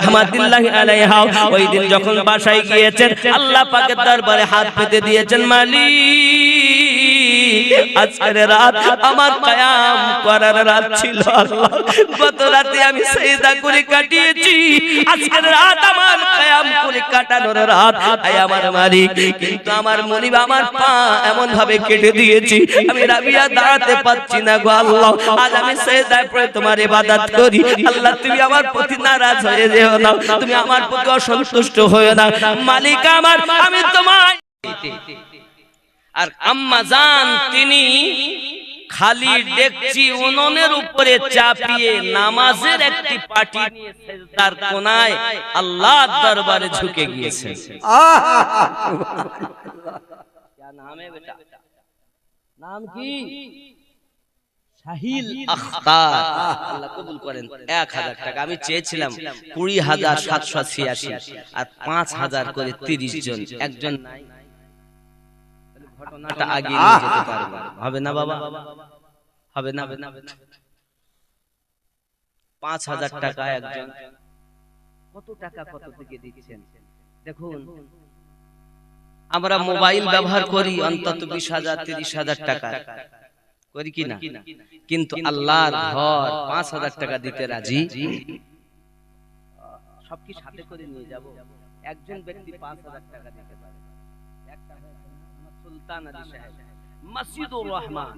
রাহমাতুল্লাহি আলাইহা ওই দিন যখন বাসায় গিয়েছেন আল্লাহ পাকের দরবারে হাত পেতে দিয়েছেন, মালিক আজকের রাত আমার কিয়াম করার রাত ছিল আল্লাহ, গত রাতে আমি সিজদা করে কাটিয়েছি, আজকের রাত আমার কিয়াম করে কাটানোর রাত। আয় আমার মালিক, কিন্তু আমার মনিব আমার পা এমন ভাবে কেটে দিয়েছি আমি রাবিয়া দাঁড়াতে পারছি না গো আল্লাহ। আজ আমি সিজদায় পড়ে তোমার ইবাদত করি, আল্লাহ তুমি আমার প্রতি নারাজ হয়ে যেও না, তুমি আমার প্রতি অসন্তুষ্ট হয়ে না মালিক আমার, আমি তোমার। আর আম্মা জান তিনি খালি ডেকচি উনুনের উপরে চাপিয়ে নামাজের একটি পাটি নিয়ে সিজদার কোণায় আল্লাহর দরবারে ঝুঁকে গিয়েছেন। क्या नाम है बेटा? नाम की শাহিল আখতার, আল্লাহ কবুল করেন। 1000 টাকা আমি চেয়েছিলাম 20,786 আর 5000 করে 30 জন, একজন নাই, ঘটনাটা আগে নিয়ে যেতে পারবো। হবে না বাবা, হবে না। 5000 টাকা একজন, কত টাকা কত থেকে দিচ্ছেন দেখুন। আমরা মোবাইল ব্যবহার করি অন্তত 20,000 30,000 টাকা করি কিনা, কিন্তু আল্লাহর ঘর 5000 টাকা দিতে রাজি। সব কি সাথে করে নিয়ে যাব? একজন ব্যক্তি 5000 টাকা দিতে পারে। একটা সুলতান আলী সাহেব মসজিদুর রহমান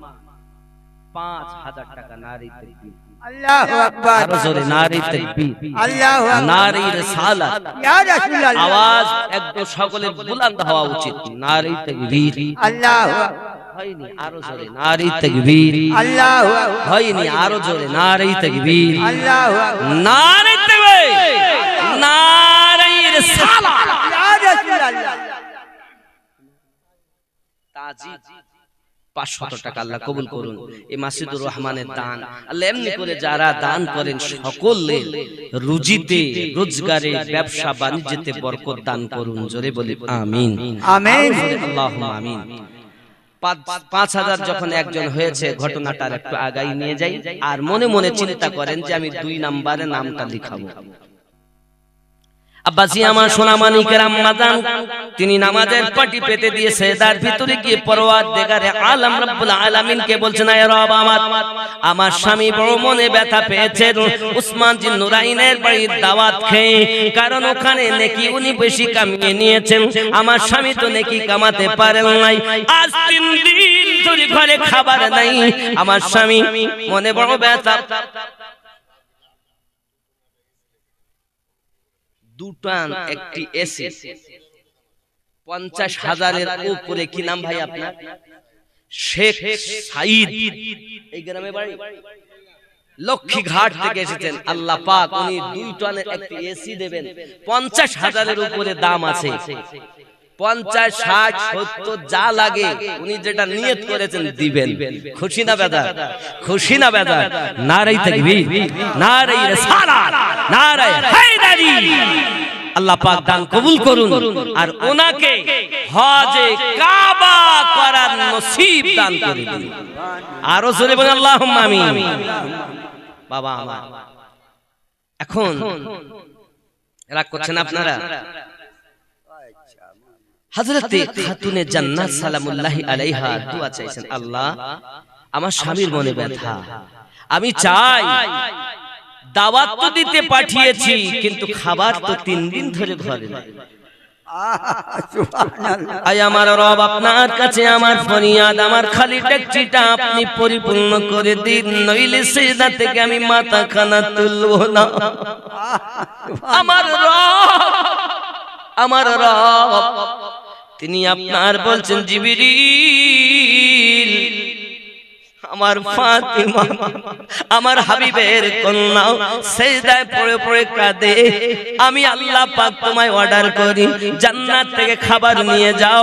5000 টাকা। নারী তাকবীর, আল্লাহু আকবার, আরো জোরে নারী তাকবীর, আল্লাহু আকবার, নারী রিসালাত, ইয়া রাসূলুল্লাহ, আওয়াজ একদম সকলের বুলন্দ হওয়া উচিত। নারী তাকবীর, আল্লাহু আকবার, হয়নি আরো জোরে নারী তাকবীর, আল্লাহু আকবার, হয়নি আরো জোরে নারী তাকবীর, আল্লাহু আকবার, নারী তাকবীর, নারী রিসালাত, ইয়া রাসূলুল্লাহ। তাজিদ 500 টাকা আল্লাহ কবুল করুন। এই মাসজিদুর রহমানের দান আল্লাহ এমনি করে যারা দান করেন সকলের রুজিতে, রোজগারে, ব্যবসা বাণিজ্যতে বরকত দান করুন। জোরে বলি আমিন, আমিন, আল্লাহুম্মা আমিন। 5000 যখন একজন হয়েছে, ঘটনাটার একটু আগাই নিয়ে যাই, আর মনে মনে চিন্তা করেন যে আমি 2 নম্বরে নামটা লিখাবো। আব্বাসি আমার সোনা মানিকের আম্মা জান তিনি নামাজের পাটি পেতে দিয়ে সিজদার ভিতরে গিয়ে পরওয়ারদিগারে আলম রব্বুল আলামিনকে বলছেন, আয় রব আমার স্বামী বড় মনে ব্যথা পেয়েছে উসমান জিন নুরাইনের বাড়ির দাওয়াত খেয়ে, কারণ ওখানে নেকি উনি বেশি কামিয়ে নিয়েছেন, আমার স্বামী তো নেকি কামাতে পারেন নাই, আজ 3 দিন ধরে ঘরে খাবার নাই, আমার স্বামী মনে বড় ব্যথা। দুটান একটি এসি 50,000-এর উপরে। কি নাম ভাই আপনার? শেখ সাইদ, এই গ্রামে বাড়ি, লক্ষ্মীঘাট থেকে এসেছেন। আল্লাহ পাক উনি 2 টনের একটি এসি দেবেন, 50,000-এর উপরে দাম আছে। 50, 60, 70 যা লাগে উনি যেটা নিয়ত করেছেন দিবেন। খুশি না বেজার? খুশি না বেজার? নারে তাকবীর, নারে রিসালাত, নারে হায়দারি। আল্লাহ পাক দান কবুল করুন, আর ওনাকে হজে কাবা করার নসিব দান করে দিন। আরো জোরে বলেন আল্লাহুম্মা আমিন। বাবা আমার, এখন রাগ করছেন আপনারা? হযরতে খাতুনে জান্নাত সালামুল্লাহি আলাইহা দোয়া চাইছেন, আল্লাহ আমার স্বামীর মনে ব্যথা, আমি চাই দাওয়াত তো দিতে পাঠিয়েছি, কিন্তু খাবার তো 3 দিন ধরে ঘরে নাই। আয় আমার রব, আপনার কাছে আমার ফরিয়াদ, আমার খালি ডেকচিটা আপনি পরিপূর্ণ করে দিন, নইলে সিজদা থেকে আমি মাথা খানা তুলব না। আমার রব, আমার রব তিনি আপনার বলছেন, জিবরিল আমার ফাতিমা আমার হাবিবের কন্যা সিজদায় পড়ে পড়ে কাঁদে, আমি আল্লাহ পাক তোমায় অর্ডার করি জান্নাত থেকে খাবার নিয়ে যাও,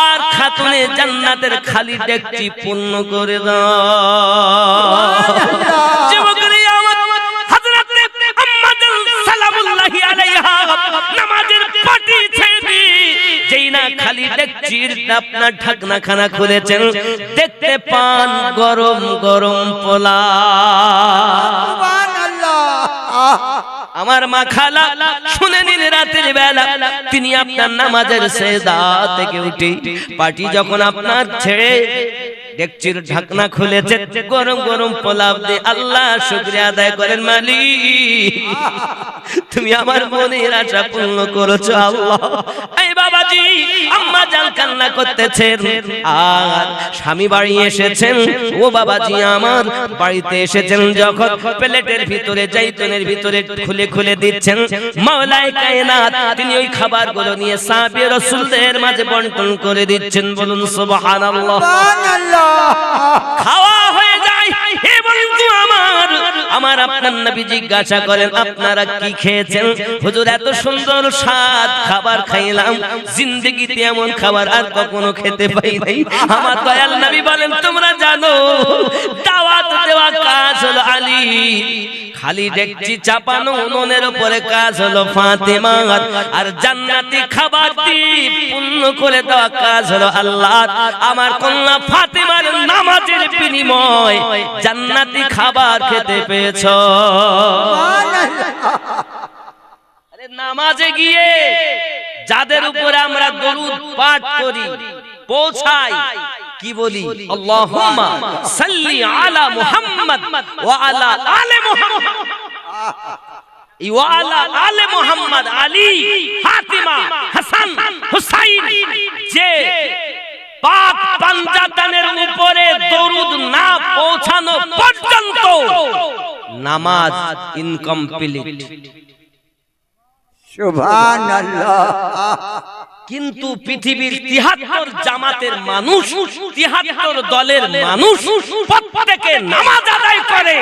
আর খাতুনে জান্নাতের খালি ডেকচি পূর্ণ করে দাও। যুবকরা আমার হযরতে আম্মা জান সালামুল্লাহি আলাইহা নামাজের পাটি ছেড়ে যেই না খালি ডেকচির আপনার ঢাকনা খানা খুলেছেন, দেখতে পান গরম গরম পোলাও। সুবহানাল্লাহ। আমার মা খালা শুনে নিন, রাতের বেলা তিনি আপনার নামাজের সেজদা থেকে উঠে পাটি যখন আপনার ছেড়ে ডেকচির ঢাকনা খুলেছে, গরম গরম পোলাও দিয়ে আল্লাহ শুকরিয়া আদায় করেন, মালিক তুমি আমার মনের আশা পূর্ণ করেছো আল্লাহ। এই বাবাজি আম্মা জান কান্না করতেছেন, আর স্বামী বাড়ি এসেছেন। ও বাবাজি আমার বাড়িতে এসেছেন যখন প্লেটের ভিতরে জাইতুনের ভিতরে খুলে খুলে দিচ্ছেন, মাওলায়ে কায়নাত তিনি ওই খাবারগুলো নিয়ে সাহাবী রাসূলদের মাঝে বন্টন করে দিচ্ছেন। বলুন সুবহানাল্লাহ। খাওয়া হয়ে যায়। হে বন্ধু আমার আপনার নবী জিজ্ঞাসা করেন আপনারা কি খেয়েছেন? হুজুর এত সুন্দর স্বাদ খাবার খাইলাম, জিন্দেগিতে এমন খাবার আর কখনো খেতে পাই নাই। আমার দয়াল নবী বলেন তোমরা জানো দাওয়াত দেওয়া কাজ হলো আলী, খালি ডেকচি চাপানো উনুনের উপরে কাজ হলো ফাতেমা, আর জান্নাতি খাবার দিয়ে পূর্ণ করে দেওয়া কাজ হলো আল্লাহ। আমার কন্যা ফাতেমার নামাজের বিনিময় জান্নাতি খাবার খেতে পেয়েছো। আরে নামাজে গিয়ে যাদের উপরে আমরা দরুদ পাঠ করি পৌঁছাই, কি বলি? আল্লাহুম্মা সাল্লি আলা মুহাম্মদ ওয়া আলা আলে মুহাম্মদ ওয়া আলা আলে মুহাম্মদ, আলী, ফাতিমা, হাসান, হুসাইন, যে পাক পাঞ্জাতানের উপরে দরুদ না পৌঁছানো পর্যন্ত নামাজ ইনকমপ্লিট। সুবহানাল্লাহ। কিন্তু পৃথিবীর ৭৩ জামাতের মানুষ, ৭৩ দলের মানুষ প্রত্যেকে নামাজ আদায় করে,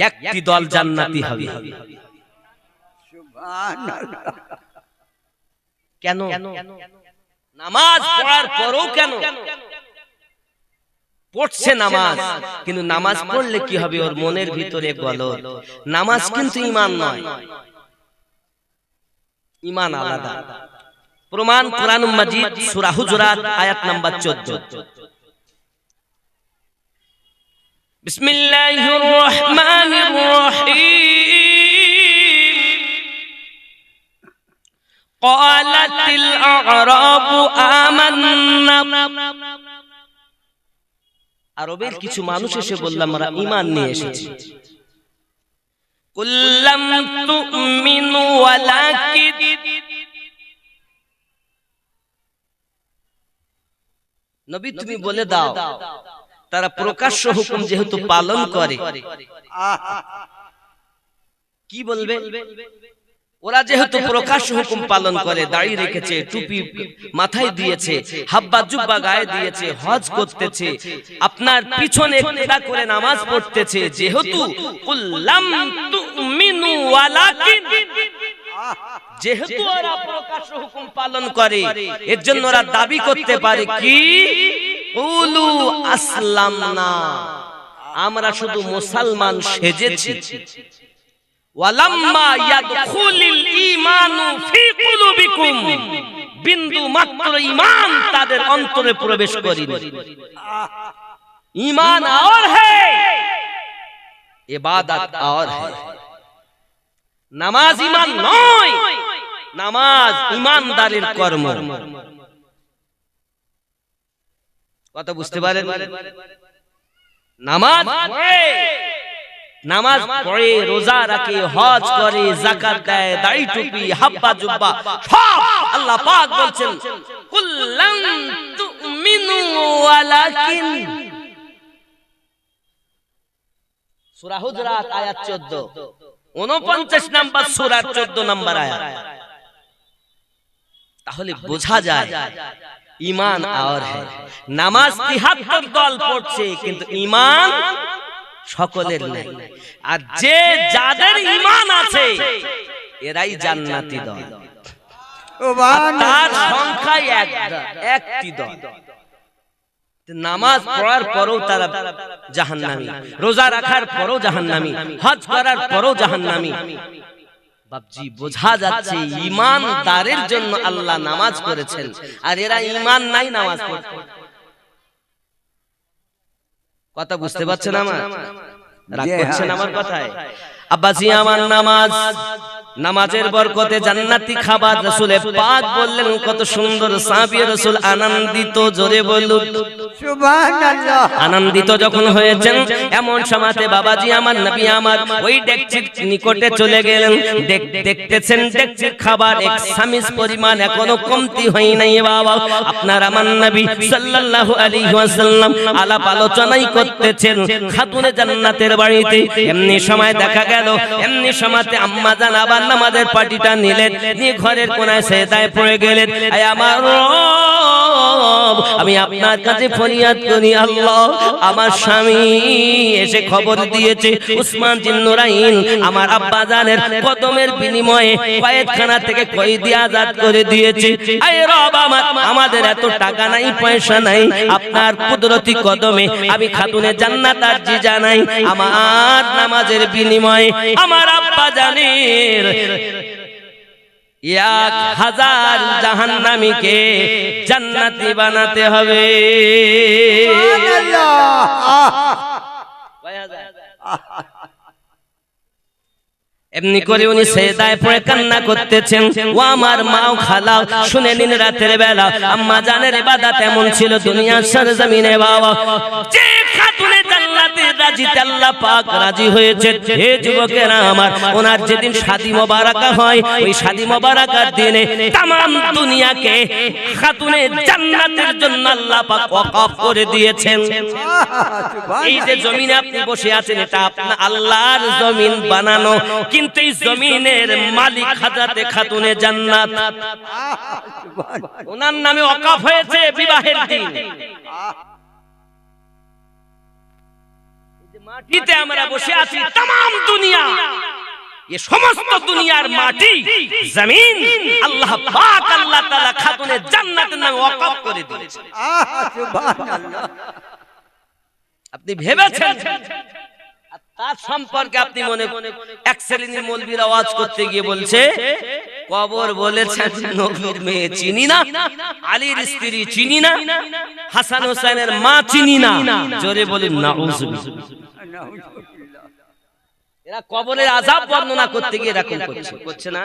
একটি দল জান্নাতি হবে। সুবহানাল্লাহ। কেন? নামাজ পড়ার পরেও কেন পড়ছে নামাজ, কিন্তু নামাজ পড়লে কি হবে? ওর মনের ভিতরে গলদ। নামাজ কিন্তু ঈমান নয়, ঈমান আলাদা। প্রমাণ কোরআন মাজিদ সূরা হুজুরাত আয়াত নাম্বার 14। বিসমিল্লাহির রহমানির রহিম। ক্বালাতিল আ'রাবু আমান্না, আরবের কিছু মানুষ এসে বলল আমরা ঈমান নিয়ে এসেছি। কুল্লাম তুমিনু ওয়ালাকিন, নবী তুমি বলে দাও তারা প্রকাশ্য হুকুম যেহেতু পালন করে, কি বলবে? ওরা যেহেতু প্রকাশ্য হুকুম পালন করে, দাড়ি রেখেছে, টুপি মাথায় দিয়েছে, হাব্বা জুব্বা গায়ে দিয়েছে, হজ করতেছে, আপনার পিছনে ইক্তেদা করে নামাজ পড়তেছে, যেহেতু কুল্লাম তুমিনু ওয়ালাকিন, যেহেতু ওরা প্রকাশ্য হুকুম পালন করে, এর জন্য ওরা দাবি করতে পারে কি? কুলু আসলামনা, আমরা শুধু মুসলমান সেজেছি। ওয়ালাম্মা ইয়াদখুলিল ঈমানু ফি কুলুবিকুম, বিন্দু মাত্র ঈমান তাদের অন্তরে প্রবেশ করেনি। ঈমান और है, ইবাদত और है। নামাজ ঈমান নয়, নামাজ ঈমানদারের কর্ম। কথা বুঝতে পারেন? নামাজ পড়ে, নামাজ পড়ে, রোজা রাখে, হজ করে, যাকাত দেয়, দাড়ি টুপি, হাব্বা জুব্বা সব আল্লাহ পাক বলছেন কুল্লাম তুমিনু ওয়ালাকিন। সূরা হুজুরাত আয়াত 14, 49 নাম্বার সূরার 14 নাম্বার আয়াত। তাহলে বোঝা যায় ঈমান আর है। নামাজ ৭৩ দল পড়ছে কিন্তু ঈমান সকলের নেই। আর যে যাদের ঈমান আছে এরাই জান্নাতি দল, তার সংখ্যা একটি দল। নামাজ পড়ার পরেও তারা জাহান্নামী, রোজা রাখার পরেও জাহান্নামী, হজ করার পরেও জাহান্নামী। বাপজি বোঝা যাচ্ছে ঈমানদারের জন্য আল্লাহ নামাজ করেছেন, আর এরা ঈমান নাই নামাজ পড়ছে। কথা বুঝতে পারছেন? আমার রাগ করছেন আমার কথায়? আব্বাজি আমার নামাজের বরকতে জান্নাতি খাবার রাসূলে পাক বললেন, কত সুন্দর সাহাবী রাসূল আনন্দিত, জোরে বলুন সুবহানাল্লাহ। আনন্দিত যখন হয়েছেন এমন সময়তে বাবাজি আমার নবী আমার ওই ডেকচির নিকটে চলে গেলেন। দেখতেছেন ডেকচির খাবার এক সামিজ পরিমাণ এখনো কমতি হয় নাই বাবা। আপনার আমার নবী সাল্লাল্লাহু আলাইহি ওয়াসাল্লাম আলাপ আলোচনাই করতেছেন খাতুনে জান্নাতের বাড়িতে। এমনি সময় দেখা গেল, এমনি সময়তে আম্মা জান আবার নামাজের পাটিটা নিলেন, নিয়ে ঘরের কোনায় সেজদায় পড়ে গেলেন। আয় আমার রব, আমি আপনার কাছে ফরিয়াদ করি আল্লাহ, আমার স্বামী এসে খবর দিয়েছে উসমান জিন্নুরাইন আমার আব্বা জানের কদমের বিনিময়ে কয়েদখানা থেকে কয়েদি আজাদ করে দিয়েছে। আয় রব, আমাদের এত টাকা নাই, পয়সা নাই, আপনার কুদরতি কদমে আমি খাতুনে জান্নাত আরজি জানাই, আমার নামাজের বিনিময়ে আমার আব্বা জানের 1000 জাহান্নামীকে জান্নাতি বানাতে হবে। এমনি করে উনি সেজদায় পড়ে কান্না করতেছেন। ও আমার মা ও খালা, শুনে নিন রাতের বেলা আম্মা জানের ইবাদত এমন ছিল দুনিয়ার সরজমিনে বাবা, যে খাতুনে জান্নাতে রাজিতে আল্লাহ পাক রাজি হয়েছে। হে যুবকেরা আমার, ওনার যেদিন শাদী মোবারকা হয় ওই শাদী মোবারকার দিনে तमाम দুনিয়াকে খাতুনে জান্নাতের জন্য আল্লাহ পাক ওয়াকফ করে দিয়েছেন। এই যে জমিনে আপনি বসে আছেন এটা আপনার আল্লাহর জমিন বানানো, কিন্তু এই জমিনের মালিক হযরতে খাতুনে জান্নাত, ওনার নামে ওয়াকফ হয়েছে বিবাহের দিন। মাটিতে আমরা বসে আছি, तमाम দুনিয়া, ये সমস্ত দুনিয়ার মাটি জমিন আল্লাহ পাক আল্লাহ তাআলা খাতুনে জান্নাতের নামে ওয়াকফ করে দিয়েছে। সুবহানাল্লাহ। আপনি ভেবেছেন তার সম্পর্কে আপনি মনে এক শ্রেণীর মৌলবীর আওয়াজ করতে গিয়ে বলছে কবর বলেছেন নবীর মেয়ে চিনি না, আলীর স্ত্রী চিনি না, হাসান হোসেনের মা চিনি না, জোরে বলেন নাউজুবিল্লাহ। এরা কবরের আযাব বর্ণনা করতে গিয়ে এরকম করছে না।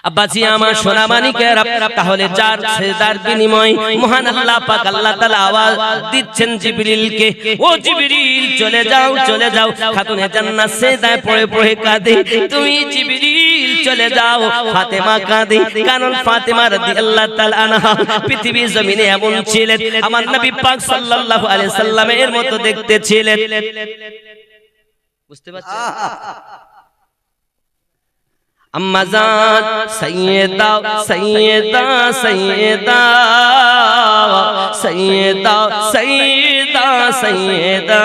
আব্বাজি আমার সোনা মানিকেরা, তাহলে যার সেজদার বিনিময় মহান আল্লাহ পাক আল্লাহ তাআলা আওয়াজ দিচ্ছেন জিবরিলকে, ও জিবরিল চলে যাও, চলে যাও, খাতুনে জান্নাত সেজদায় পড়ে পড়ে কাঁদে, তুমি জিবরিল চলে যাও। ফাতেমা কাঁদে, কারণ ফাতেমা রাদিয়াল্লাহু তাআলা আনহা পৃথিবীর জমিনে এমন ছিলেন আমার নবী পাক সাল্লাল্লাহু আলাইহি সাল্লামের মতো দেখতে ছিলেন। বুঝতে পারছেন? अम्मा जान सैयदा सैयदा सैयदा सैयदा सैयदा सैयदा,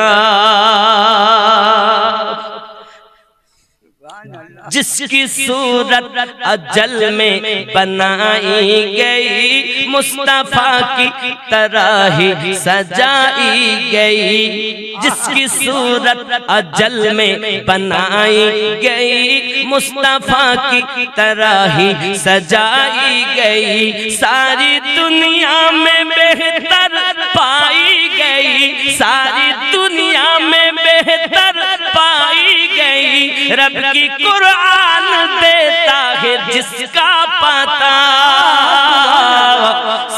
जिसकी सूरत अजल में बनाई गई, मुस्तफा की तरह ही सजाई गई, जिसकी सूरत अजल में बनाई गई, मुस्तफा की तरह ही सजाई गई, सारी दुनिया में बेहतर पाई गई, सारी दुनिया में बेहतर पाई गई, रब की कुरान देता है जिसका पता,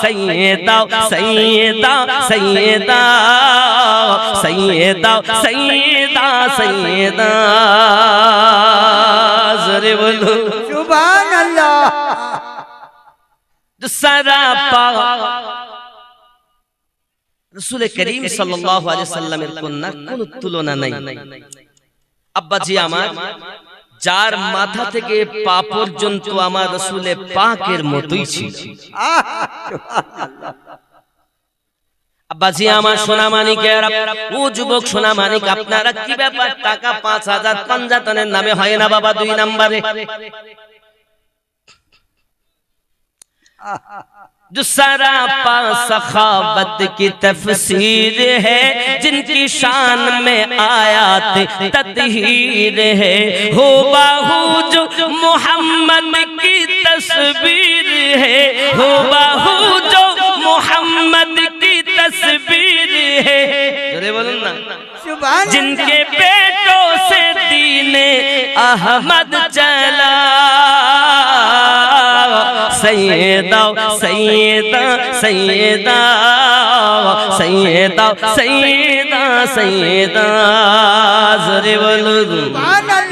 सैयदा सैयदा सैयदा सैयदा सैयदा सैयदा, ज़ोरे बोलो সুবহানাল্লাহ। सरापा रसूल करीम सल्लल्लाहु अलैहि वसल्लमेर कन्यार कोनो तुलना নাই। আব্বাজি আমার, যার মাথা থেকে পা পর্যন্ত আমার রাসূলে পাকের মতোই ছিল। আব্বাজি আমার সোনা মানিকেরা, ও যুবক সোনা মানিক, আপনারা কি ব্যাপার টাকা 5000 পাঞ্জাতনের নামে হয় না বাবা 2 নম্বরে? जो सरापा सखावत की तफसीर है, जिनकी शान में आयात तत्हीर है, हो बाहू जो मोहम्मद की तस्वीर है, हो बाहू जो मोहम्मद की तस्वीर है, बोलूं ना, जिनके पेटों से दीन अहमद चला सैयदा सैयदा सैयदा सैयदा सैयदा सैयदा जरे बोलो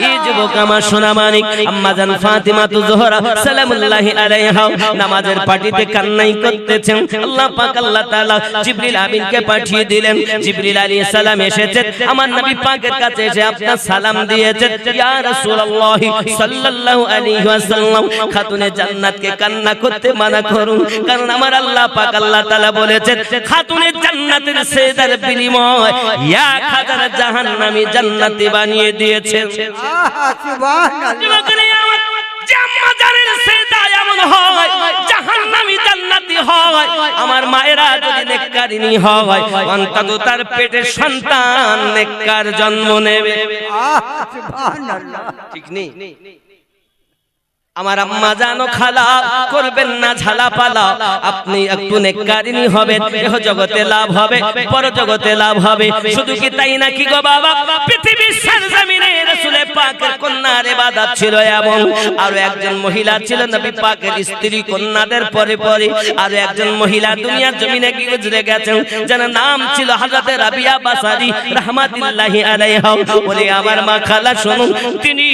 এই যুবক আমার সোনা মানিক আম্মা জান ফাতিমা তু জোহরা সালামুল্লাহি আলাইহা নামাজের পাটিতে কান্নাই করতেছেন আল্লাহ পাক আল্লাহ তাআলা জিবরিল আমিনকে পাঠিয়ে দিলেন জিবরিল আলাইহিস সালাম এসেছেন আমার নবী পাকের কাছে এসে আপনার সালাম দিয়েছেন ইয়া রাসূলুল্লাহ সাল্লাল্লাহু আলাইহি ওয়াসাল্লাম খাতুনে জান্নাতকে কান্না করতে মানা করুন কারণ আমার আল্লাহ পাক আল্লাহ তাআলা বলেছেন খাতুনে জান্নাতের সেদার বিনিময় 1000 জাহান্নামী জান্নাতি বানিয়ে দিয়েছেন আমার মায়েরা যদি নেককারিনী হয় অন্তত তার পেটের সন্তান নেককার জন্ম নেবে ঠিক নেই আমার আম্মা জানো খালা করবেন না ঝালা পালা আপনি একটু নেককারিনী হবেন এহ জগতে লাভ হবে পর জগতে লাভ হবে শুধু কি তাই নাকি গো বাবা পৃথিবীর সরজমিনে রাসূল পাকের কন্যার ইবাদত ছিল এবং আর একজন মহিলা ছিল নবী পাকের স্ত্রী কন্যাদের পরে পরে আর একজন মহিলা দুনিয়ার জমিনে কি গুজরে গেছেন যার নাম ছিল হযরত রাবিয়া বাসারি রাহমাতুল্লাহি আলাইহা বলে আমার মা খালা শুনুন তিনি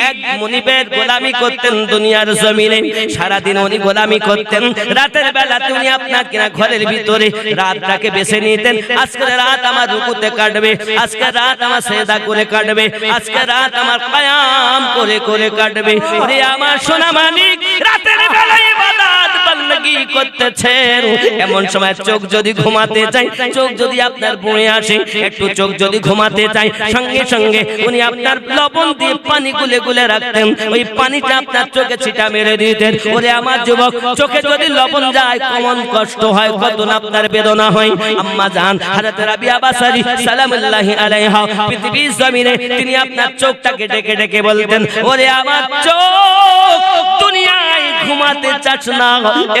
এক মুনিবের গোলামি করতেন দুনিয়ার জমিনে সারা দিন উনি গোলামি করতেন রাতের বেলা তিনি আপনার কিনা ঘরের ভিতরে রাতটাকে বেছে নিতেন আজকে রাত আমার রুকুতে কাটবে আজকে রাত আমার সেজদা করে কাটবে আজকে রাত আমার কিয়াম করে করে কাটবে ওরে আমার সোনা মানিক রাতের বেলা ইবাদত বندگی করতেছেন এমন সময় চোখ যদি ঘুমাতে চায় চোখ যদি আপনার বয়ে আসে একটু চোখ যদি ঘুমাতে চায় সঙ্গে সঙ্গে উনি আপনার লবণ দিয়ে পানি গুলে গুলে রাখতেন ওই পানিটা আপনার চোখে ছিটা মেরে দিতেন ওরে আমার যুবক চোখে যদি লবণ যায় কেমন কষ্ট হয় কত না আপনার বেদনা হয় আম্মা জান হযরত রাবিয়া বাসারি সালামুল্লাহি আলাইহা পৃথিবীর জমিনে তিনি আপনার চোখটাকে ডেকে ডেকে বলতেন ওরে আমার চোখ দুনিয়ায় ঘুমাতে চাস না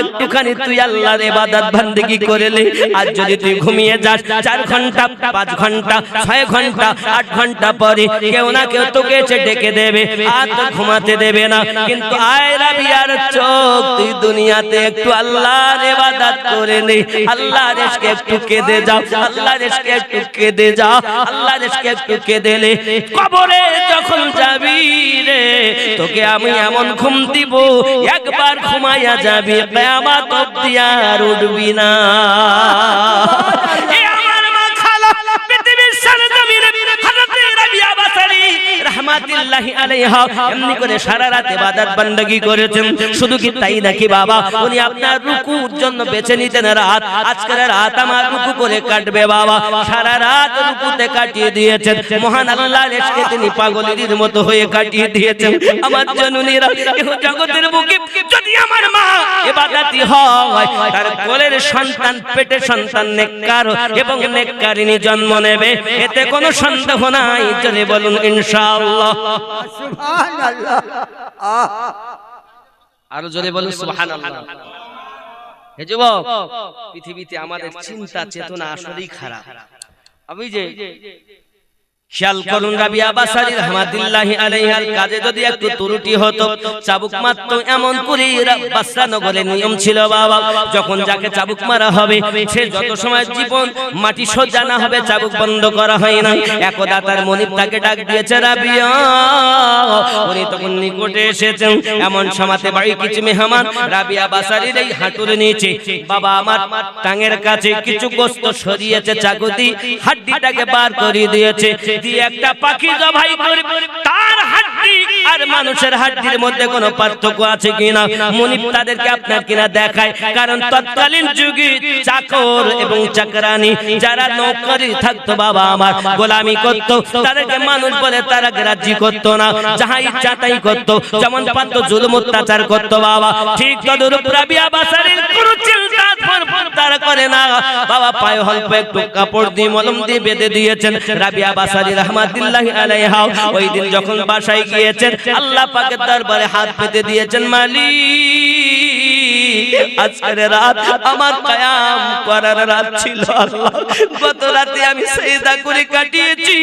একটুখানি তুই আল্লাহর ইবাদত বندگی করে নে আজ যদি তুই ঘুমিয়ে যাস 4 ঘন্টা 5 ঘন্টা 6 ঘন্টা 8 ঘন্টা পরে কেউ না কেউ তোকে এসে ডেকে দেবে আর তো ঘুমাতে দেবে না কিন্তু আয় রাবিয়ার চোখ তুই দুনিয়াতে একটু আল্লাহর ইবাদত করে নে আল্লাহর ইশকে একটু কেঁদে যাও আল্লাহর ইশকে একটু কেঁদে যাও আল্লাহর ইশকে একটু কেঁদে নে কবরে যখন যাবি রে তোকে আমি এমন ঘুম দিব একবার ঘুমায়া যাবি কিয়ামত অবধি আর উঠবি না এ আমার মা খালা পৃথিবীর সরজমিনে হযরত রাবিয়া বাসারি রাহমাতুল্লাহি আলাইহা এমনি করে সারা রাত ইবাদত বندگی করেছেন শুধু কি তাই নাকি বাবা উনি আপনার রুকুর জন্য বেছে নিতেন রাত আজকের রাত আমার রুকু করে কাটবে বাবা সারা রাত রুকুতে কাটিয়ে দিয়েছেন মহান আল্লাহর ইশকে তিনি পাগলের মতো হয়ে কাটিয়ে দিয়েছেন আমার জননীরা এই জগতের বুকে যদি আমার মা ইবাদতি হয় তার কোলের সন্তান পেটে সন্তান নেককার এবং নেককারিনী জন্ম নেবে এতে কোনো সন্দেহ নাই জোরে বলুন ইনশাআল্লাহ সুবহানাল্লাহ আর জোরে বলুন সুবহানাল্লাহ হে যুবক পৃথিবীতে আমাদের চিন্তা চেতনা আসলেই খারাপ আমি যে খেয়াল করুন রাবিয়া বাসারি রাহমাতুল্লাহি আলাইহার কাজে যদি একটু ত্রুটি হতো চাবুক মারতো এমন করে বাসরা নগরের নিয়ম ছিল বাবা যখন যাকে চাবুক মারা হবে সে যত সময় জীবন মাটি সোজা না হবে চাবুক বন্ধ করা হয় না একদা তার মনিব তাকে ডাক দিয়েছে রাবিয়া উনি তখন নিকটে এসেছেন এমন সময়তে বাড়ি কিছু মেহমান রাবিয়া বাসারির এই হাঁটুর নিচে বাবা আমার টাঙের কাছে কিছু গোশত সরিয়েছে চাকুতি হাড্ডিটাকে বার করে দিয়েছে দিয়ে একটা পাখি জবাই করে তার হাড্ডি আর মানুষের হাড্ডির মধ্যে কোনো পার্থক্য আছে কিনা মুনিব তাদেরকে আপনার কিনা দেখায় কারণ তৎকালীন যুগে চাকর এবং চাকরানী যারা নৌকরি থাকতো বাবা আমার গোলামি করতো তাদেরকে মানুষ বলে তারা গ্রাহ্য করতো না যাহা ইচ্ছা তাই করতো যেমন পারতো জুলুম অত্যাচার করতো বাবা ঠিক তদরূপ রাবিয়া বাসারির কোনো চিন্তা তারা করে না বাবা পায়ে অল্প একটু কাপড় দিয়ে মলম দিয়ে বেঁধে দিয়েছেন রাবিয়া বাসারি রাহমাতুল্লাহি আলাইহা ওই দিন যখন বাসায় গিয়েছেন আল্লাহ পাকের দরবারে হাত পেতে দিয়েছেন মালিক আজকের রাত আমার কিয়াম করার রাত ছিল আল্লাহ, গত রাতে আমি সিজদা করে কাটিয়েছি,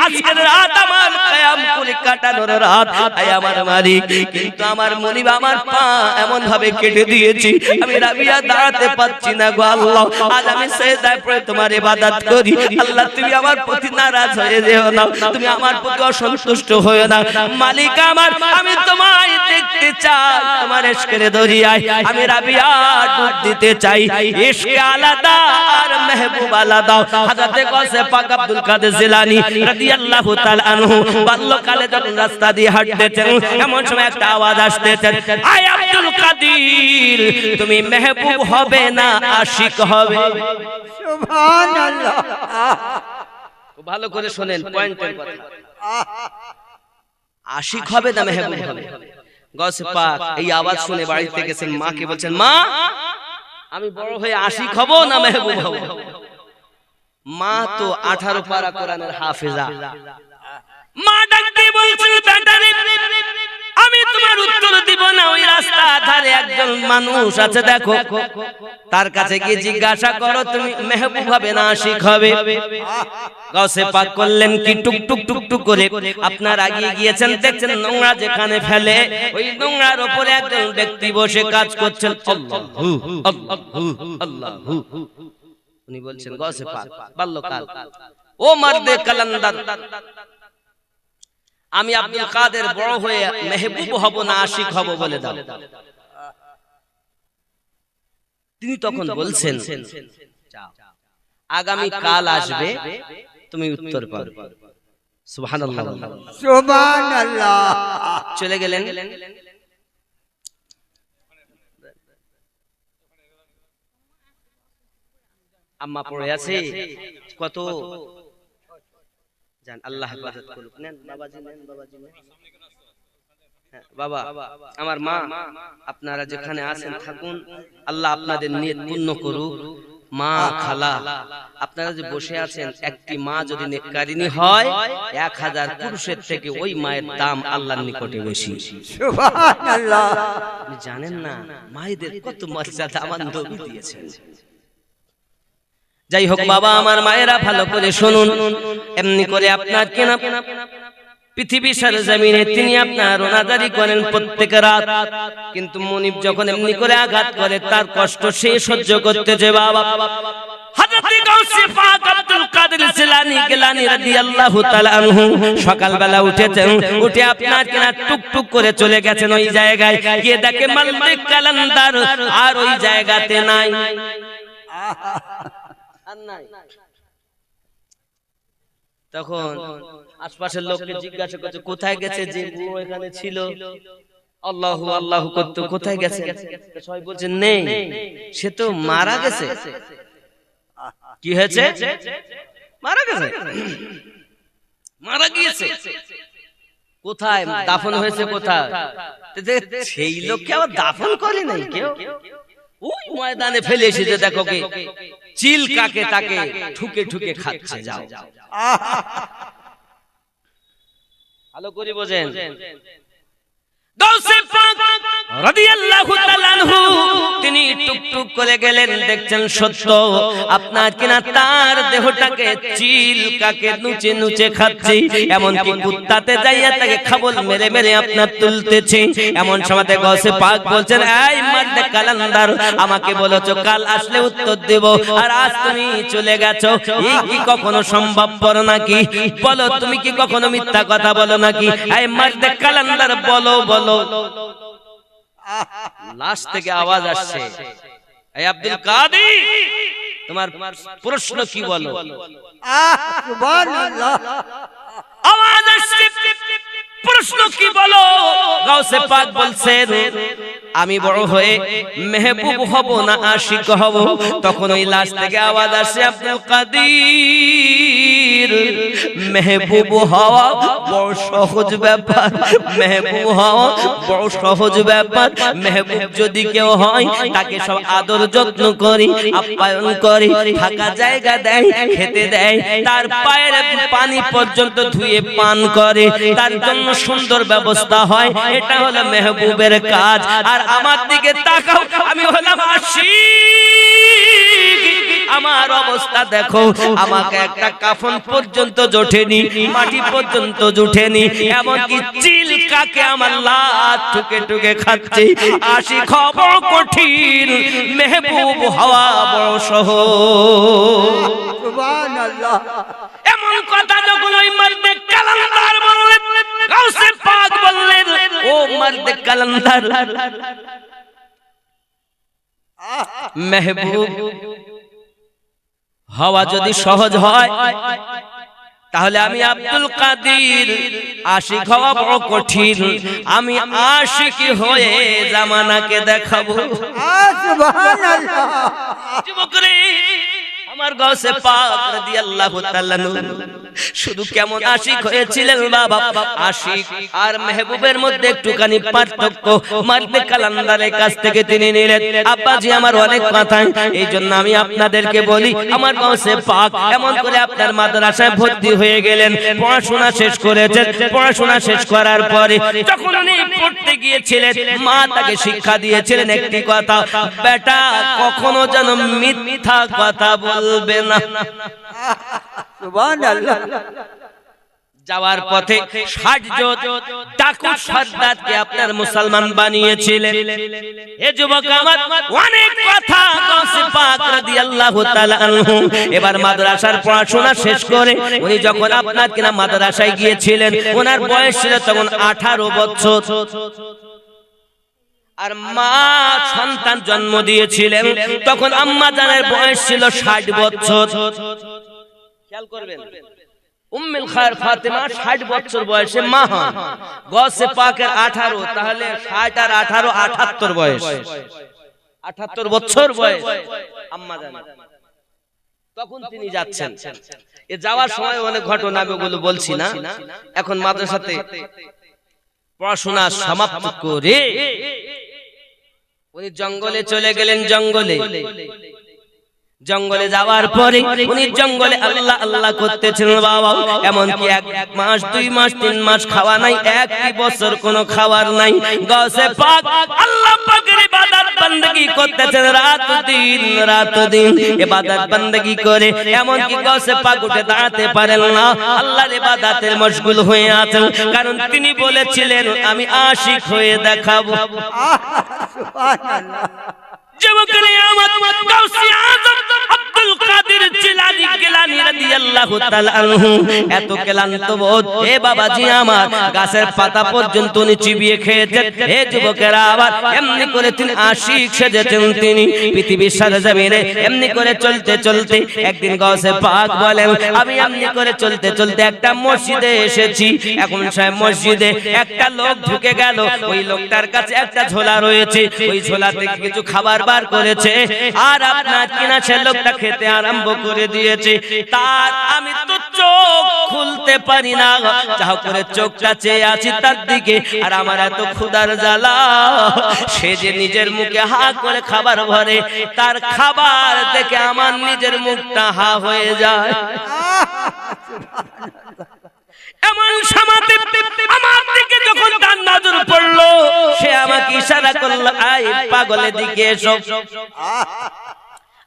আজকের রাত আমার কিয়াম করে কাটানোর রাত। আয় আমার মালিক, কিন্তু আমার মনিব আমার পা এমন ভাবে কেটে দিয়েছি আমি রাবিয়া দাঁড়াতে পারছি না গো আল্লাহ। আজ আমি সিজদায় পড়ে তোমার ইবাদত করি আল্লাহ, তুমি আমার প্রতি নারাজ হয়ে যেও না, তুমি আমার প্রতি অসন্তুষ্ট হয়ো না মালিক আমার। আমি তোমায় দেখতে চাই, তোমার ইশকের দরিয়ায় আমি রাবিয়া ডুব দিতে চাই। ইশক আলাদা আর মেহবুব আলাদা। হযরত গাউসে পাক আব্দুল কাদের জিলানী রাদিয়াল্লাহু তাআলা আনহু বাল্যকালে যখন রাস্তা দিয়ে হাঁটতেছেন এমন সময় একটা আওয়াজ আসতেছে, আয় আব্দুল কাদের তুমি মেহবুব হবে না আশিক হবে। সুবহানাল্লাহ। ভালো করে শুনেন পয়েন্টের কথা, আশিক হবে না মেহবুব হবে। গাউসে পাক এই আওয়াজ শুনে বাড়িতে গেছেন, মাকে বলছেন, মা আমি বড় হয়ে আশিক হব না মেহবুব হব? মা তো 18 পারা কোরআনের হাফেজা। মা ডাক দিয়ে বলছেন, বেটা রে আমি তোমার উত্তর দিব না, ওই রাস্তা ধারে একজন মানুষ আছে দেখো, তার কাছে গিয়ে জিজ্ঞাসা করো তুমি মেহবুব হবে না আশিক হবে। গাউসে পাক করলেন কি, টুক টুক টুক টুক করে আপনার আগিয়ে গিয়েছেন, দেখছেন নোংরা যেখানে ফেলে ওই নোংরার উপরে একজন ব্যক্তি বসে কাজ করছেন। আল্লাহু আল্লাহু আল্লাহু। উনি বলছেন, গাউসে পাক বাল্যকাল, ও মার্দে কালান্দার, আমি আব্দুল কাদের বড় হয়ে মেহবুব হব না আশিক হব বলে দাও। তিনি তখন বলছেন, আগামী কাল আসবে তুমি উত্তর পাবে। সুবহানাল্লাহ সুবহানাল্লাহ। চলে গেলেন। আম্মা পড়ে আছে কত জান, আল্লাহ হেফাজত করুক। নেন বাবাজি, নেন বাবাজি, নেন। বাবা আমার মা, আপনারা যেখানে আছেন থাকুন, আল্লাহ আপনাদের নিয়ত পূর্ণ করুক। মা খালা আপনারা যে বসে আছেন, একটি মা যদি নেককারিনী হয় 1000 পুরুষের থেকে ওই মায়ের দাম আল্লাহর নিকটে বেশি। সুবহানাল্লাহ। আপনি জানেন না মায়েদের কত মর্যাদা আমার নবী দিয়েছেন। যাই হোক বাবা আমার মায়েরা ভালো করে শুনুন, এমনি করে আপনার কেনা পৃথিবী সরজমিনে তিনি আপনার রোনাদারি করেন প্রত্যেক রাত, কিন্তু মনিব যখন এমনি করে আঘাত করে তার কষ্ট সে সহ্য করতেছে। বাবা হযরত গাউসে পাক আব্দুল কাদের জিলানী রাদিয়াল্লাহু তাআলা আনহু সকালবেলা উঠেছেন, উঠে আপনার কেনা টুক টুক করে চলে গেছেন ওই জায়গায়, গিয়ে দেখে মালিক কালান্দার আর ওই জায়গাতে নাই। তখন আশপাশের লোককে জিজ্ঞাসা করছে, কোথায় গেছে যে বুড়ো এখানে ছিল, আল্লাহু আল্লাহু করত, কোথায় গেছে? সবাই বলছে নেই, সে তো মারা গেছে। কি হয়েছে? মারা গেছে, মারা গিয়েছে। কোথায় দাফন হয়েছে? কোথায়? সেই লোককে আবার দাফন করে নাই কেউ, ওই ময়দানে ফেলে এসেছে। দেখো কি চিল কাকে তাকে ঠুকে ঠুকে খাচ্ছে। যাও ভালো করে বোঝেন। গাউসে পাক রাদিয়াল্লাহু তাআলা আনহু তিনি টুক টুক করে গেলেন, দেখছেন সত্য আপনার কিনা তার দেহটাকে চিল কাকে নুচে নুচে খাচ্ছে, এমন কি কুত্তাতে যাইয়া তাকে খাবল মেরে মেরে আপনার তুলতেছে। এমন সময় গাউসে পাক বলছেন, এই মারদে কালান্দার, আমাকে বলেছো কাল আসলে উত্তর দেব, আর আজ তুমি চলে গেছো, এই কি কখনো সম্ভবপর নাকি? বলো তুমি কি কখনো মিথ্যা কথা বলো নাকি? এই মারদে কালান্দার বলো বলো। লাশ থেকে আওয়াজ আসছে, এই আব্দুল কাদের তোমার প্রশ্ন কি বলো? সুবহানাল্লাহ। আওয়াজ আসছে, প্রশ্ন কি বলো? গাউসে পাক বলছেন, আমি বড় হয়ে মেহবুব হব না আশিক হব? তখন ওই লাশ থেকে আওয়াজ আসে, আব্দুল কাদের মেহবুব হওয়া বড় সহজ ব্যাপার, মেহবুব হওয়া বড় সহজ ব্যাপার। মেহবুব যদি কেউ হয় তাকে সব আদর যত্ন করি, আপ্যায়ন করে, থাকা জায়গা দেয়, খেতে দেয়, তার পায়ের পানি পর্যন্ত ধুয়ে পান করে, তার জন্য সুন্দর ব্যবস্থা হয়। এটা হলো মেহবুবের কাজ। আর আমার দিকে তাকাও, আমি হলাম আশিক। আমার অবস্থা দেখো, আমাকে একটা কাফন পর্যন্ত জোটেনি, মাটি পর্যন্ত জুটেনি, এমনকি চিলকাকে আমার লাত টুকে টুকে খাচ্ছে। আশিক হওয়া কঠিন, মেহবুব হওয়া বড় সহজ। সুবহানাল্লাহ। এমন কথা যখন ওই মর্দে কালান্দার বললেন, গাউসে পাক বললেন, ও মর্দে কালান্দার, মেহবুব হওয়া যদি সহজ হয় তাহলে আমি আব্দুল কাদের আশিক হওয়া বড় কঠিন। আমি আশিক হয়ে জামানাকে দেখাবো। সুবহানাল্লাহ। যুবক রে, আমার গাউসে পাক রাদিয়াল্লাহু তাআলা শুধু কেমন আশিক হয়েছিলেন বাবা। আশিক আর মেহবুবের মধ্যে একটুখানি পার্থক্য মর্দে কালান্দারের কাছ থেকে তিনি নিলেন। আব্বাজি আমার অনেক কথা, এই জন্য আমি আপনাদেরকে বলি, আমার গাউসে পাক এমন করে আপনার মাদ্রাসায় ভর্তি হয়ে গেলেন, পড়াশোনা শেষ করেছেন। পড়াশোনা শেষ করার পরে যখন উনি পড়তে গিয়েছিলেন, মা তাকে শিক্ষা দিয়েছিলেন একটি কথা, বেটা কখনো যেন মিথ্যা কথা বলবে না। সুবহানাল্লাহ। যাওয়ার পথে 60 জন ডাকু সর্দারকে আপনার মুসলমান বানিয়েছিলেন। এ যুবক আমার অনেক কথা গাউসে পাক রাদিয়াল্লাহু তাআলা আনহু। এবার মাদ্রাসার পড়াশোনা শেষ করে উনি যখন আপনার কিনা মাদ্রাসায় গিয়েছিলেন, ওনার বয়স ছিল তখন 18 বছর। আর মা সন্তান জন্ম দিয়েছিলেন, তখন আম্মা জানের বয়স ছিল 60 বছর। খেয়াল করবেন, উম্মুল খায়র ফাতেমা 60 বছর বয়সে মা হন, গাউসে পাকের 18, তাহলে 60 আর 18 78 বয়স, 78 বছর বয়স আম্মা জানের। তখন তিনি যাচ্ছেন। এ যাওয়ার সময় অনেক ঘটনা, আমি ওগুলো বলছি না। এখন মাদ্রাসাতে পড়াশোনা সমাপ্ত করে উনি জঙ্গলে চলে গেলেন। জঙ্গলে যাওয়ার পরে উনি জঙ্গলে আল্লাহ আল্লাহ করতেছেন বাবা। এমনকি 1 মাস 2 মাস 3 মাস খাওয়া নাই, 1 বছর কোনো খাবার নাই। গাউসে পাক আল্লাহ পাকের ইবাদত বندگی করতেছেন রাত দিন ইবাদত বندگی করে। এমনকি গাউসে পাক উঠে দাঁড়াতে পারেন না, আল্লাহর ইবাদতে মশগুল হয়ে আছেন, কারণ তিনি বলেছিলেন আমি আশিক হয়ে দেখাবো। সুবহানাল্লাহ। যুবকরে আমার গাউসে আজম আব্দুল কাদের জিলানী গিলানী রাদিয়াল্লাহু তাআলা আনহু এত ক্লান্ত বোধ, হে বাবাজি আমার, গাছের পাতা পর্যন্ত উনি চিবিয়ে খেয়েছেন। হে যুবকেরা, আবার এমনি করে তিনি আশিক সেজেছেন। তিনি পৃথিবীর সরজমিনে এমনি করে চলতে চলতে একদিন গাউসে পাক বলেন, আমি এমনি করে চলতে চলতে একটা মসজিদে এসেছি। এখন সেই মসজিদে একটা লোক ঢুকে গেল, ওই লোকটার কাছে একটা ঝোলা রয়েছে, ওই ঝোলা থেকে কিছু খাবার বার করেছে, আর আপনার কিনা সে লোকটা খেতে আরম্ভ করে দিয়েছে। তার আমি তো চোখ খুলতে পারি না, যা করে চোখটা চেয়ে আছি তার দিকে। আর আমার এত ক্ষুধার জ্বালা, সে যে নিজের মুখে হা করে খাবার ভরে, তার খাবার দেখে আমার নিজের মুখটা হা হয়ে যায়। এমন সময় আমার দিকে যখন তার নজর পড়লো, সে আমাকে ইশারা করলো, আয় পাগলের দিকে এসো।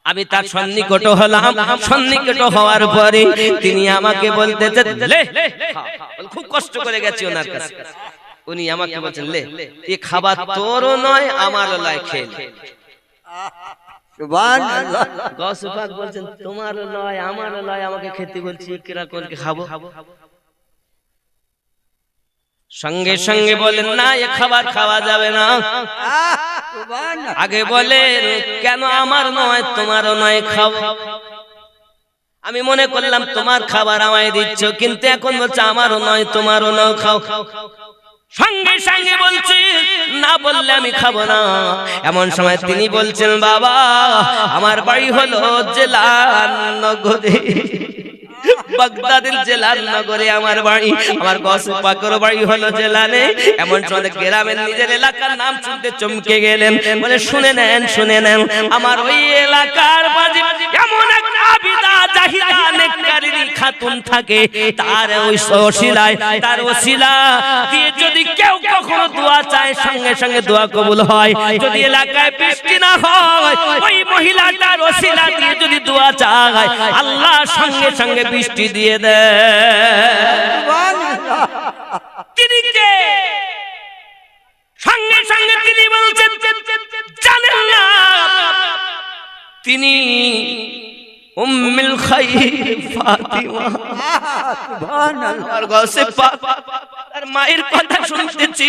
আমি তার সন্নিকট হলাম। সন্নিকট হওয়ার পরে তিনি আমাকে বলতেছেন, লে, খুব কষ্ট করে গেছি ওনার কাছে। উনি আমাকে বলছেন, লে, এই খাবার তোরও নয় আমারও নয়, খেয়ে নে। সুবহানাল্লাহ। গাউসে পাক বলছেন, তোমারও নয় আমারও নয়, আমাকে খেতে বলছি, কিরা করে খাবো। সঙ্গে সঙ্গে বলেন, না, এ খাবার খাওয়া যাবে না। আগে বলেন, কেন আমার নয় তোমারও নয়, খাও। আমি মনে করলাম তোমার খাবার আমায় দিচ্ছ, কিন্তু এখন বলছে আমারও নয় তোমারও নয়, খাও। সঙ্গে সঙ্গে বলছি, না বললে আমি খাবো না। এমন সময় তিনি বলছেন, বাবা আমার বাড়ি হলো জেলা নগদে, বাগদাদের জেলার নগরে আমার বাড়ি, আমার গসব পাকের বাড়ি হলো জেলানে। এমন সময় গ্রামের নিজের এলাকার নাম শুনতে চমকে গেলেন, বলে শুনে নেন আমার ওই এলাকার বাজি এমন এক আবিদা জাহিদা নেককারিনী খাতুন থাকে, তার ওই ওসিলায় তার ওসিলা দিয়ে যদি কেউ কখনো দোয়া চায় সঙ্গে সঙ্গে দোয়া কবুল হয়। যদি এলাকায় বৃষ্টি না হয় ওই মহিলাটার ওসিলা দিয়ে যদি দোয়া চায় আল্লাহ সঙ্গে সঙ্গে বৃষ্টি দিয়ে দেয়। তিনি কে? সঙ্গে সঙ্গে তিনি বলছেন জানেন না, তিনি উম্মুল খায়র ফাতিমা। সুবহানাল্লাহ। গসে পাক তার মায়ের কথা শুনতেছি,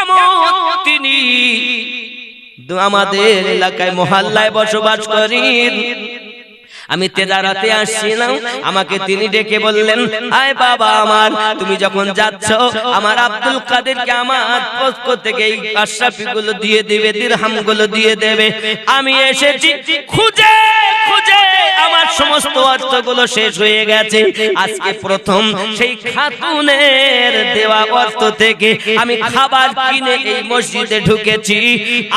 এমন তিনি আমাদের এলাকায় মহল্লায় বসবাস করেন। আমি তেজারাতে আসছিলাম, আমাকে তিনি ডেকে বললেন, আয় বাবা আমার, তুমি যখন যাচ্ছ আমার আব্দুল কাদেরকে আমার পক্ষ থেকে এই আশরাফি গুলো দিয়ে দেবে, দিরহাম গুলো দিয়ে দেবে। আমি এসেছি খুঁজে খুঁজে আমার সমস্ত অর্থগুলো শেষ হয়ে গেছে। আজকে প্রথম সেই খাতুনের দেওয়া অর্থ থেকে আমি খাবার কিনে এই মসজিদে ঢুকেছি,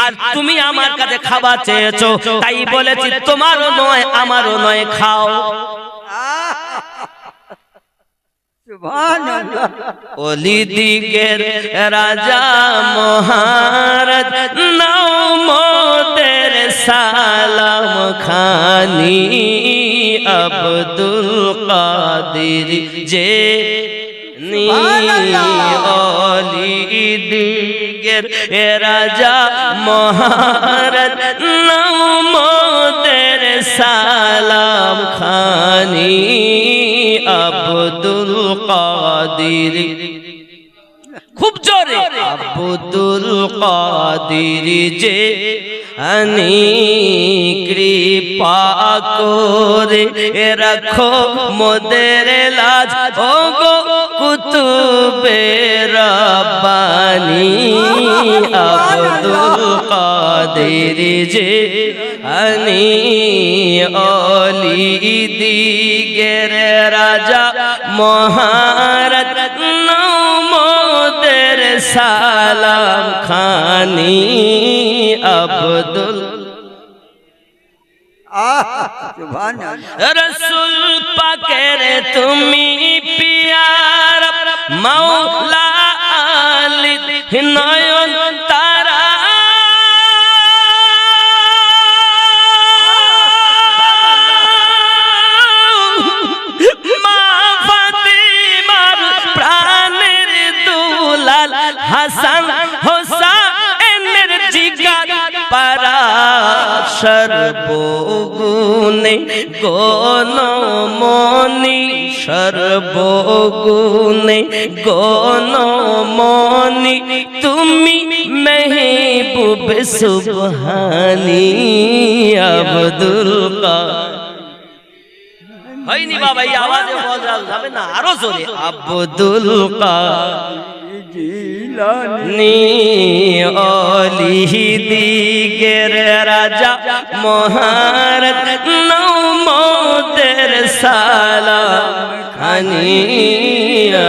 আর তুমি আমার কাছে খাবার চেয়েছো, তাই বলেছি তোমারও নয় আমারও নয়, খাও। সুবহানাল্লাহ। ওলি দিগের রাজা মহারাজ নাও মোদের সালাম খানি, আব্দুল কাদের যে ওলি দিগের রাজা মহারাজ নাও মোদের সালাম খানি, আব্দুল কাদের। খুব জোরে আব্দুল কাদের যে আনি কৃপা করে রাখো মোদের লাজ, ও গো কুতুবে রব্বানি, আব্দুল কাদের যে আনি ওলি দিগের রাজা মহারাজ নাও মোদের সালাম খানি, আব্দুল সুবহানাল্লাহ। রসুল পাকের তুমি পিয়ার মাওলা আলী নয়ন তারা, মা ফাতিমার প্রাণের দুলাল হাসান হোসেনের জিগার পারা, সর্বগুণে গণমনি, সর্বগুণে গণমনি তুমি মেহবুব সুবহানি, আব্দুল কাদের। হয়নি বাবা, এই আওয়াজে বলা যাবে না, আরো জোরে আব্দুল কাদের জিলানী ওলি দিগের রাজা মহারাজ নাও মোদের সালাম খানি,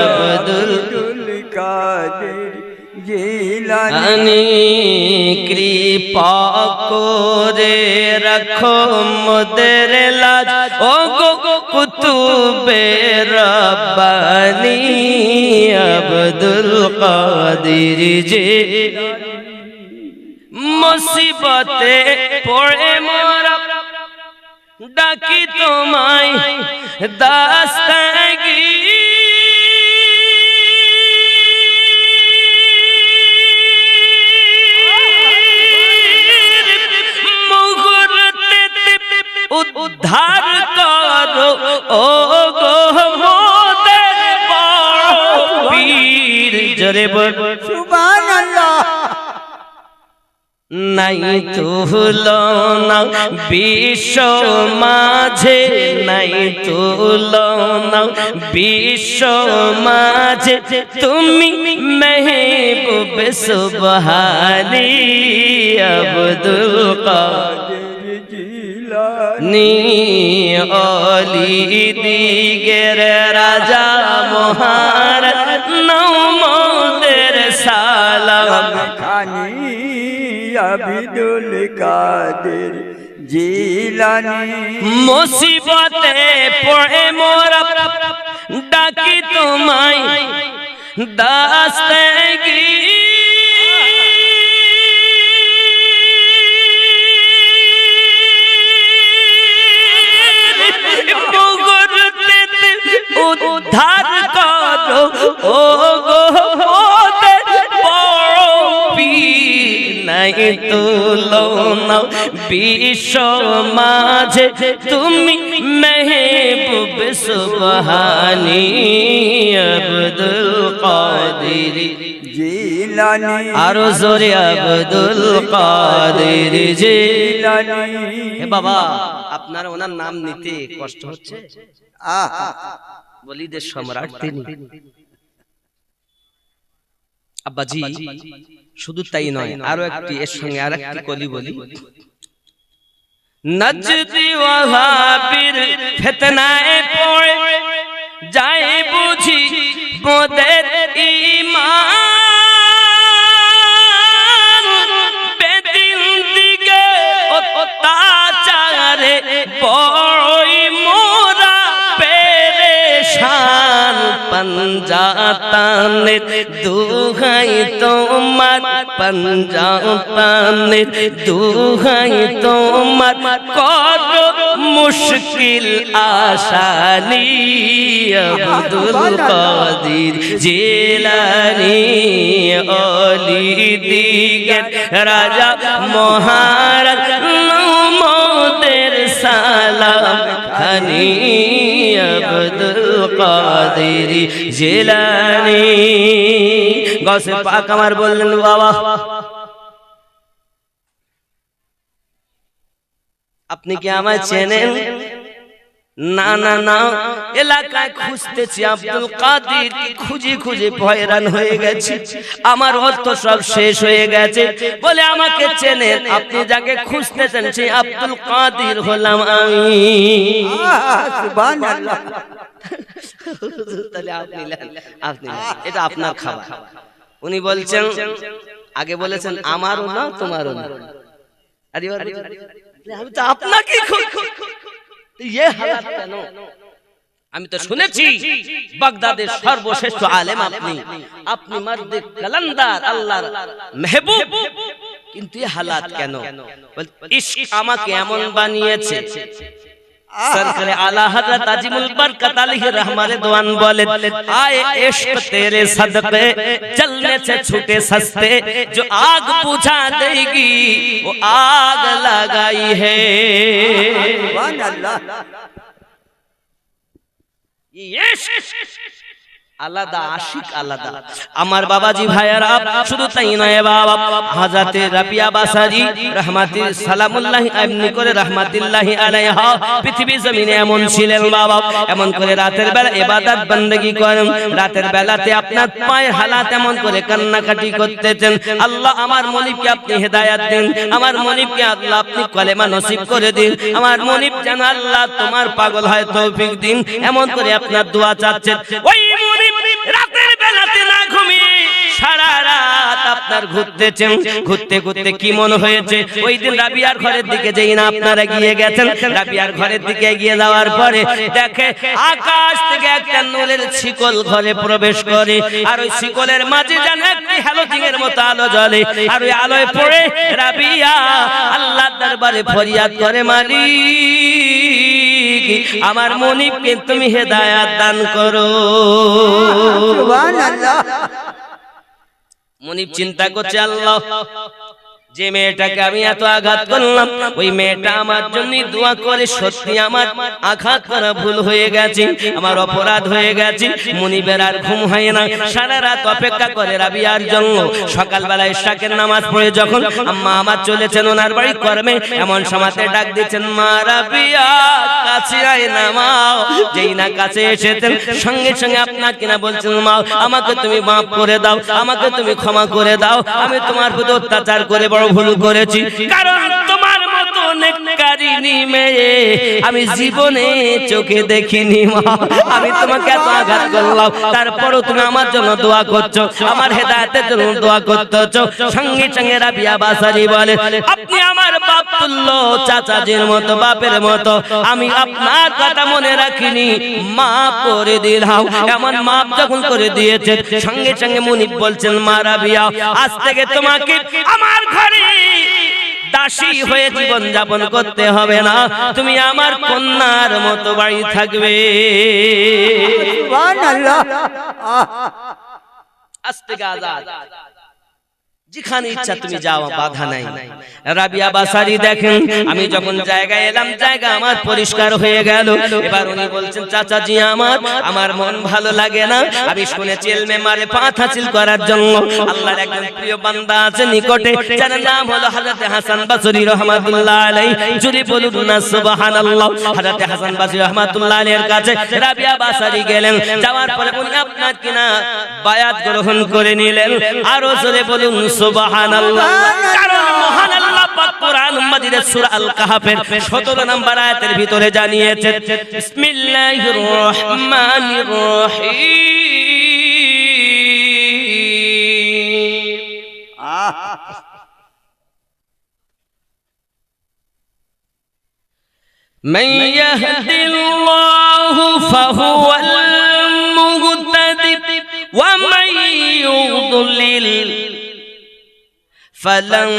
আব্দুল কাদের জিলানী আনি কৃপা করে রাখো মোদের লাজ, ও গো কুতুবে রব্বানি, আব্দুল কাদের যে মুসিবতে পড়ে মোরা ডাকি তোমায় দাস্তাগীর, উদ্ধার করো ও গো মোদের বড় পীর। জোরে বল সুবহানাল্লাহ। নাই তুলনা বিশ্ব মাঝে, নাই তুলনা বিশ্ব মাঝে তুমি মেহবুব সুবহানি, আব্দুল কাদের জিলানি অলি দিগের রাজা মহারাজ নমদের সালাম খানি আবিদুল কাদের জিলানি মুসিবতে পড়ে মোরা ডাকি তোমায় দাস্তাগি উদ্ধার করো ও গো নাই তুলনা বিশ্ব মাঝে তুমি মেহবুব সুবহানি আব্দুল কাদের জিলানি আরো জোরে আব্দুল কাদের জিলানি। হে বাবা, আপনার ওনার নাম নিতে কষ্ট হচ্ছে? বলিদের সম্রাট তিনি। আব্বাজি শুধু তাই নয়, আরো একটি এর সঙ্গে আর একটি কলি বলি। নজদি ওয়াহাবির ফিতনায় পড়ে যায় বুঝি মোদের ঈমান, বেদিন দিকে অত্যাচারে বড়ই মোরা পেরেশান, পঞ্জাতানের দুহাই তোমার, পঞ্জাতানের দুহাই তোমার করো মুশকিল আসানি আব্দুল কাদের জিলানি অলি দিগের রাজা মহারাজ নমদের সালাম খানি আব্দুল কাদের জিলানি। গৌসে পাক আমার বললেন বাবা আপনি কি আমায় চেনেন? না না না, এলাকায় খুঁজতেছি আব্দুল কাদের, খুঁজে খুঁজে হয়রান হয়ে গেছি, আমার অর্থ সব শেষ হয়ে গেছে। বলে আমাকে চেনেন? আপনি যাকে খুঁজতেছেন সেই আব্দুল কাদের হলাম আমি। সুবহানাল্লাহ। তাহলে আপনি এটা আপনার খাবার। উনি বলছেন, আগে বলেছেন আমারও না তোমারও না, আরে আমি তো আপনাকে কেন? আমি তো শুনেছি বাগদাদের সর্বশ্রেষ্ঠ আলেম আপনি, আপনি মার্দে কালান্দার আল্লাহর মেহবুব, কিন্তু এই হালাত কেন? ইশক আমাকে এমন বানিয়েছে। सरकार आला हजरत अजीमुल बरकत अलैहि रहमत दीवान बोले आए इश्क तेरे सदके जलने से छूटे सस्ते, जो आग बुझा देगी वो आग लगाई है। सुभान अल्लाह। ये আলাদা আশিক আলাদা। আমার বাবাজি ভাইয়ারা শুধু তাই নয় বাবা, হযরতে রাবিয়া বাসারি রাহমাতুল সালামুল্লাহি এমনি করে রাহমাতুল্লাহি আলাইহা পৃথিবী জমিনে এমন ছিলেন বাবা, এমন করে রাতের বেলা ইবাদত বندگی করেন, রাতের বেলাতে আপনার পায়ের হালাত এমন করে কান্নাকাটি করতেছেন। আল্লাহ আমার মনিবকে আপনি হেদায়েত দিন, আমার মনিবকে আল্লাহ আপনি কলেমা নসিব করে দিন, আমার মনিব যেন আল্লাহ তোমার পাগল হয় তৌফিক দিন, এমন করে আপনার দোয়া চাচ্ছেন। ওই রাতের বেলাতে না ঘুমিয়ে সারা রাত আপনার ঘুরতেছেন, ঘুরতে ঘুরতে কি মনে হয়েছে ওই দিন রাবিয়ার ঘরের দিকে যেই না আপনারা গিয়ে গেছেন, রাবিয়ার ঘরের দিকে গিয়ে যাওয়ার পরে দেখে আকাশ থেকে একটা নূরের শিকল ঘরে প্রবেশ করে, আর ওই শিকলের মাঝে যেন একটি হ্যালোজিনের মতো আলো জ্বলে, আর ওই আলোয় পড়ে রাবিয়া আল্লাহর দরবারে ফরিয়াদ করে, মালিক আমার মনিবকে তুমি হেদায়েত দান করো। সুবহানাল্লাহ। মনিব চিন্তা করছে আল্লাহ যে মেয়েটাকে আমি এত আঘাত করলাম ওই মেয়েটা আমার জন্য দোয়া করে, সত্যি আমার আঘাত করা ভুল হয়ে গেছে, আমার অপরাধ হয়ে গেছে। মনিবের আর ঘুম হয় না, সারা রাত অপেক্ষা করে রাবিয়ার জন্য। সকালবেলা ইশরাকের নামাজ পড়ে যখন আম্মা আমার চলেছেন ওনার বাড়ি কর্মে, এমন সময়তে ডাক দিচ্ছেন মা রাবিয়া কাছে আয় না মা। যেই না কাছে এসেছেন সঙ্গে সঙ্গে আপনার কিনা বলছেন মা আমাকে তুমি মাফ করে দাও, আমাকে তুমি ক্ষমা করে দাও, আমি তোমার প্রতি অত্যাচার করে বড় ভুল করেছি, কারণ তোমার মতো নেককার পারিনি মেয়ে, আমি জীবনে চোখে দেখিনি মা। আমি তোমাকে এত আঘাত করলাম, তারপরও তুমি আমার জন্য দোয়া করছো, আমার হেদায়েতের জন্য দোয়া করতেছো। সঙ্গে সঙ্গে রাবিয়া বাসারি বলে, আপনি আমার বাপ তুল্য, চাচাজির মতো, বাপের মতো, আমি আপনার কথা মনে রাখিনি, মাফ করে দিলাম। এমন মাফ যখন করে দিয়েছে, সঙ্গে সঙ্গে মুনিব বলছেন, মা রাবিয়া, আজ থেকে তোমাকে আমার ঘরে দাসী হয়ে জীবন যাপন করতে হবে না, তুমি আমার কন্যার মতো বাড়ি থাকবে। সুবহানাল্লাহ। আজ থেকে আজাদ, যেখানে ইচ্ছা তুমি যাও, বাধা নাই। রাবিয়া বাসারি দেখেন, আমি যখন জায়গায় এলাম, জায়গা আমার পরিষ্কার হয়ে গেল। এবার উনি বলছেন, চাচাজি আমার মন ভালো লাগে না। আমি শুনেছি ইলমে মারে পাঁচ হাসিল করার জন্য আল্লাহর একজন প্রিয় বান্দা আছে নিকটে, যার নাম হলো হযরত হাসান বসরি রাহমাতুল্লাহ আলাইহি। যদি বলুন না সুবহানাল্লাহ। হযরত হাসান বসরি রাহমাতুল্লাহ আলাইহির কাছে রাবিয়া বাসারি গেলেন, যাওয়ার পরে উনি আপনার কিনা বায়াত গ্রহণ করে নিলেন। আরো জোরে বলুন সুবহানাল্লাহ। কারণ মহান আল্লাহ পাক কোরআন মাজিদের সূরা আল কাহফের 17 নম্বর আয়াতের ভিতরে জানিয়েছেন, বিসমিল্লাহির রহমানির রহিম। من يهد الله فهو المهتدي ومن يضلل فلن